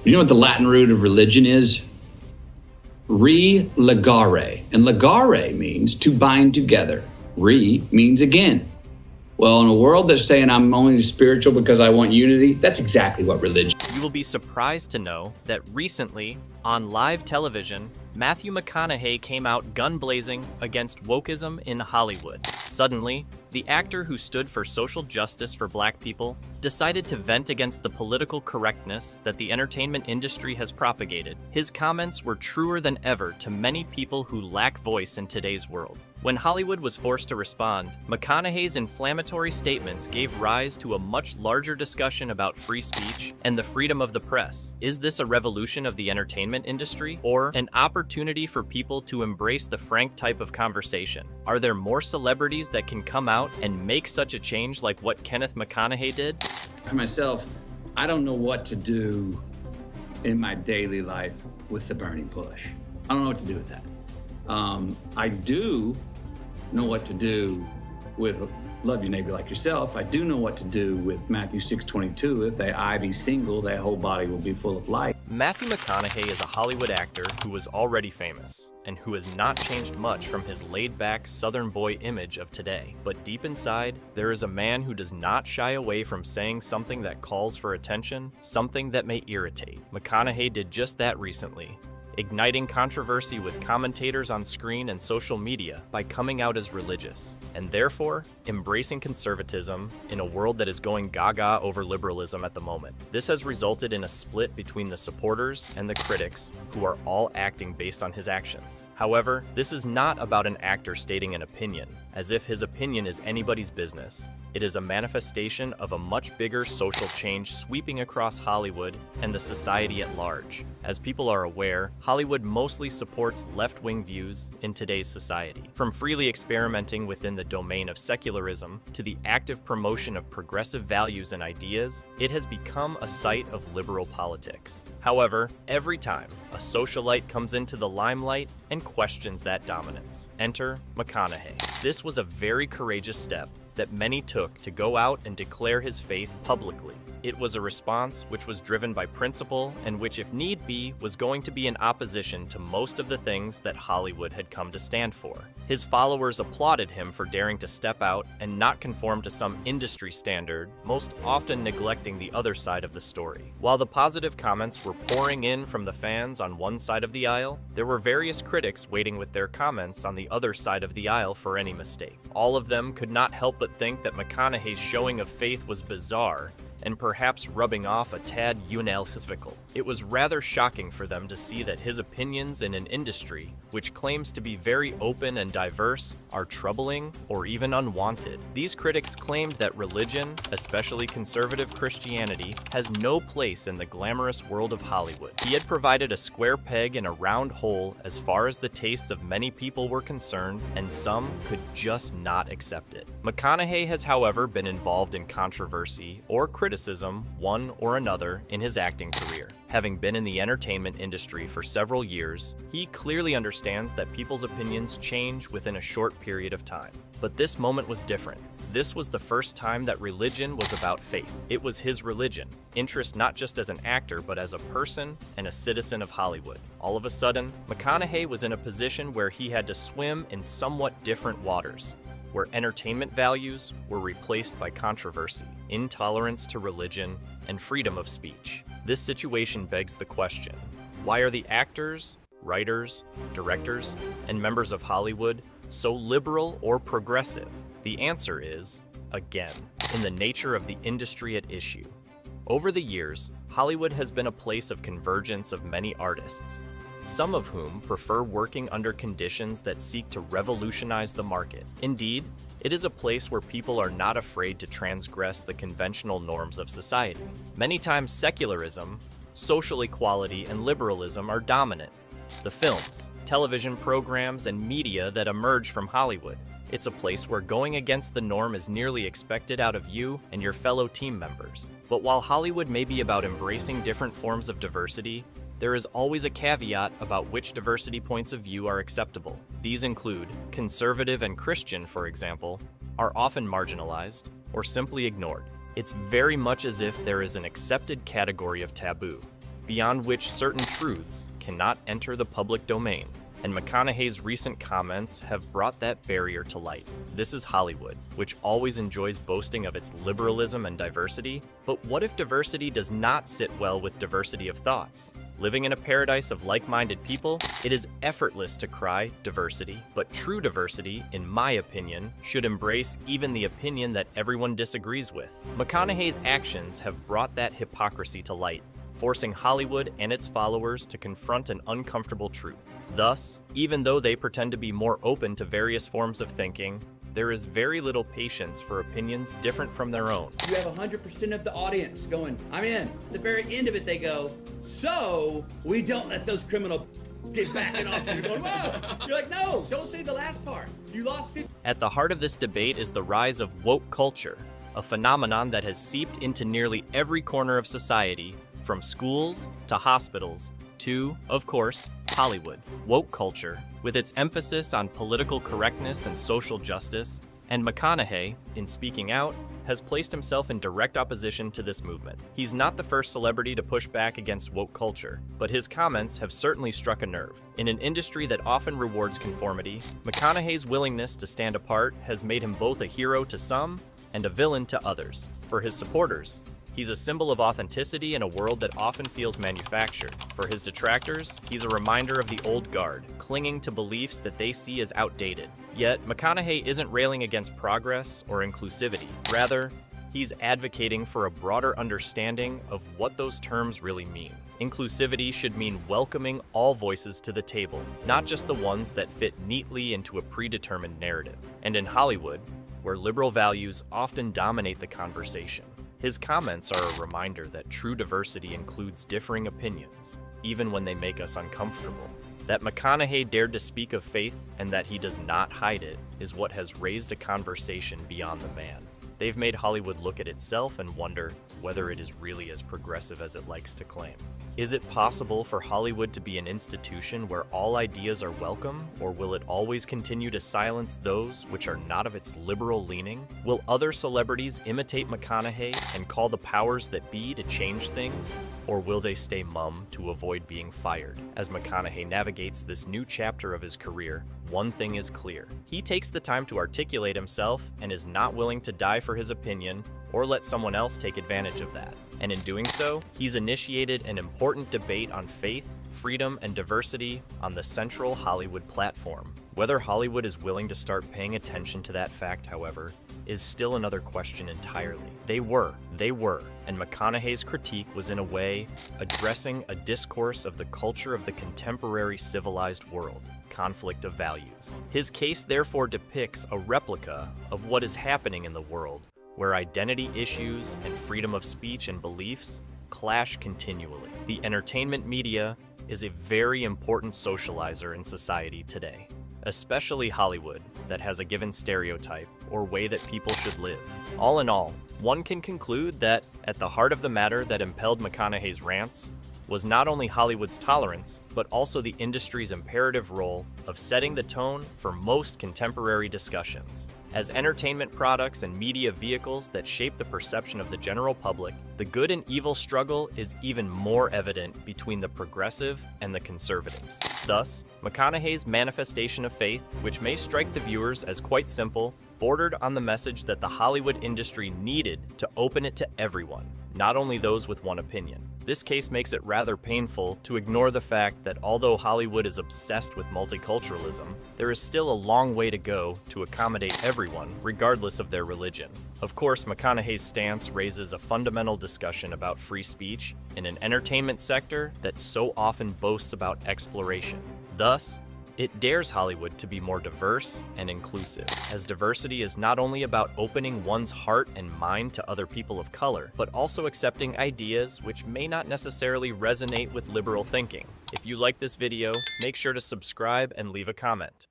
You know what the Latin root of religion is? Re-legare. And legare means to bind together. Re means again. Well, in a world that's saying I'm only spiritual because I want unity, that's exactly what religion is. You will be surprised to know that recently, on live television, Matthew McConaughey came out gun-blazing against wokeism in Hollywood. Suddenly, the actor who stood for social justice for Black people decided to vent against the political correctness that the entertainment industry has propagated. His comments were truer than ever to many people who lack voice in today's world. When Hollywood was forced to respond, McConaughey's inflammatory statements gave rise to a much larger discussion about free speech and the freedom of the press. Is this a revolution of the entertainment industry, or an opportunity for people to embrace the frank type of conversation? Are there more celebrities that can come out and make such a change like what Kenneth McConaughey did? For myself, I don't know what to do in my daily life with the burning bush. I don't know what to do with that. I do know what to do with love your neighbor like yourself. I do know what to do with Matthew 6:22. If their eye be single, their whole body will be full of light. Matthew McConaughey is a Hollywood actor who was already famous and who has not changed much from his laid-back Southern boy image of today. But deep inside, there is a man who does not shy away from saying something that calls for attention, something that may irritate. McConaughey did just that recently, igniting controversy with commentators on screen and social media by coming out as religious, and therefore embracing conservatism in a world that is going gaga over liberalism at the moment. This has resulted in a split between the supporters and the critics, who are all acting based on his actions. However, this is not about an actor stating an opinion, as if his opinion is anybody's business. It is a manifestation of a much bigger social change sweeping across Hollywood and the society at large. As people are aware, Hollywood mostly supports left-wing views in today's society. From freely experimenting within the domain of secularism to the active promotion of progressive values and ideas, it has become a site of liberal politics. However, every time a socialite comes into the limelight and questions that dominance, enter McConaughey. This was a very courageous step that many took to go out and declare his faith publicly. It was a response which was driven by principle and which, if need be, was going to be in opposition to most of the things that Hollywood had come to stand for. His followers applauded him for daring to step out and not conform to some industry standard, most often neglecting the other side of the story. While the positive comments were pouring in from the fans on one side of the aisle, there were various critics waiting with their comments on the other side of the aisle for any mistake. All of them could not help but think that McConaughey's showing of faith was bizarre and perhaps rubbing off a tad unalsifical. It was rather shocking for them to see that his opinions in an industry which claims to be very open and diverse are troubling or even unwanted. These critics claimed that religion, especially conservative Christianity, has no place in the glamorous world of Hollywood. He had provided a square peg in a round hole as far as the tastes of many people were concerned, and some could just not accept it. McConaughey has, however, been involved in controversy or criticism, one or another, in his acting career. Having been in the entertainment industry for several years, he clearly understands that people's opinions change within a short period of time. But this moment was different. This was the first time that religion was about faith. It was his religion, interest not just as an actor, but as a person and a citizen of Hollywood. All of a sudden, McConaughey was in a position where he had to swim in somewhat different waters, where entertainment values were replaced by controversy, intolerance to religion, and freedom of speech. This situation begs the question: why are the actors, writers, directors, and members of Hollywood so liberal or progressive? The answer is, again, in the nature of the industry at issue. Over the years, Hollywood has been a place of convergence of many artists, some of whom prefer working under conditions that seek to revolutionize the market. Indeed, it is a place where people are not afraid to transgress the conventional norms of society. Many times secularism, social equality, and liberalism are dominant. The films, television programs, and media that emerge from Hollywood. It's a place where going against the norm is nearly expected out of you and your fellow team members. But while Hollywood may be about embracing different forms of diversity, there is always a caveat about which diversity points of view are acceptable. These include conservative and Christian, for example, are often marginalized or simply ignored. It's very much as if there is an accepted category of taboo. beyond which certain truths cannot enter the public domain. And McConaughey's recent comments have brought that barrier to light. This is Hollywood, which always enjoys boasting of its liberalism and diversity. But what if diversity does not sit well with diversity of thoughts? Living in a paradise of like-minded people, it is effortless to cry diversity. But true diversity, in my opinion, should embrace even the opinion that everyone disagrees with. McConaughey's actions have brought that hypocrisy to light, forcing Hollywood and its followers to confront an uncomfortable truth. Thus, even though they pretend to be more open to various forms of thinking, there is very little patience for opinions different from their own. You have 100% of the audience going, I'm in. At the very end of it, they go, so we don't let those criminal get backing off. And you're going, whoa! You're like, no, don't say the last part. You lost 50. At the heart of this debate is the rise of woke culture, a phenomenon that has seeped into nearly every corner of society, from schools to hospitals to, of course, Hollywood. Woke culture, with its emphasis on political correctness and social justice, and McConaughey, in speaking out, has placed himself in direct opposition to this movement. He's not the first celebrity to push back against woke culture, but his comments have certainly struck a nerve. In an industry that often rewards conformity, McConaughey's willingness to stand apart has made him both a hero to some and a villain to others. For his supporters, he's a symbol of authenticity in a world that often feels manufactured. For his detractors, he's a reminder of the old guard, clinging to beliefs that they see as outdated. Yet, McConaughey isn't railing against progress or inclusivity. Rather, he's advocating for a broader understanding of what those terms really mean. Inclusivity should mean welcoming all voices to the table, not just the ones that fit neatly into a predetermined narrative. And in Hollywood, where liberal values often dominate the conversation, his comments are a reminder that true diversity includes differing opinions, even when they make us uncomfortable. That McConaughey dared to speak of faith and that he does not hide it is what has raised a conversation beyond the man. They've made Hollywood look at itself and wonder whether it is really as progressive as it likes to claim. Is it possible for Hollywood to be an institution where all ideas are welcome, or will it always continue to silence those which are not of its liberal leaning? Will other celebrities imitate McConaughey and call the powers that be to change things? Or will they stay mum to avoid being fired? As McConaughey navigates this new chapter of his career, one thing is clear. He takes the time to articulate himself and is not willing to die for his opinion or let someone else take advantage of that. And in doing so, he's initiated an important debate on faith, freedom, and diversity on the central Hollywood platform. Whether Hollywood is willing to start paying attention to that fact, however, is still another question entirely. They were, and McConaughey's critique was in a way addressing a discourse of the culture of the contemporary civilized world, conflict of values. His case therefore depicts a replica of what is happening in the world, where identity issues and freedom of speech and beliefs clash continually. The entertainment media is a very important socializer in society today, especially Hollywood, that has a given stereotype or way that people should live. All in all, one can conclude that at the heart of the matter that impelled McConaughey's rants was not only Hollywood's tolerance, but also the industry's imperative role of setting the tone for most contemporary discussions. As entertainment products and media vehicles that shape the perception of the general public, the good and evil struggle is even more evident between the progressive and the conservatives. Thus, McConaughey's manifestation of faith, which may strike the viewers as quite simple, bordered on the message that the Hollywood industry needed to open it to everyone, not only those with one opinion. This case makes it rather painful to ignore the fact that although Hollywood is obsessed with multiculturalism, there is still a long way to go to accommodate everyone, regardless of their religion. Of course, McConaughey's stance raises a fundamental discussion about free speech in an entertainment sector that so often boasts about exploration. Thus, it dares Hollywood to be more diverse and inclusive, as diversity is not only about opening one's heart and mind to other people of color, but also accepting ideas which may not necessarily resonate with liberal thinking. If you like this video, make sure to subscribe and leave a comment.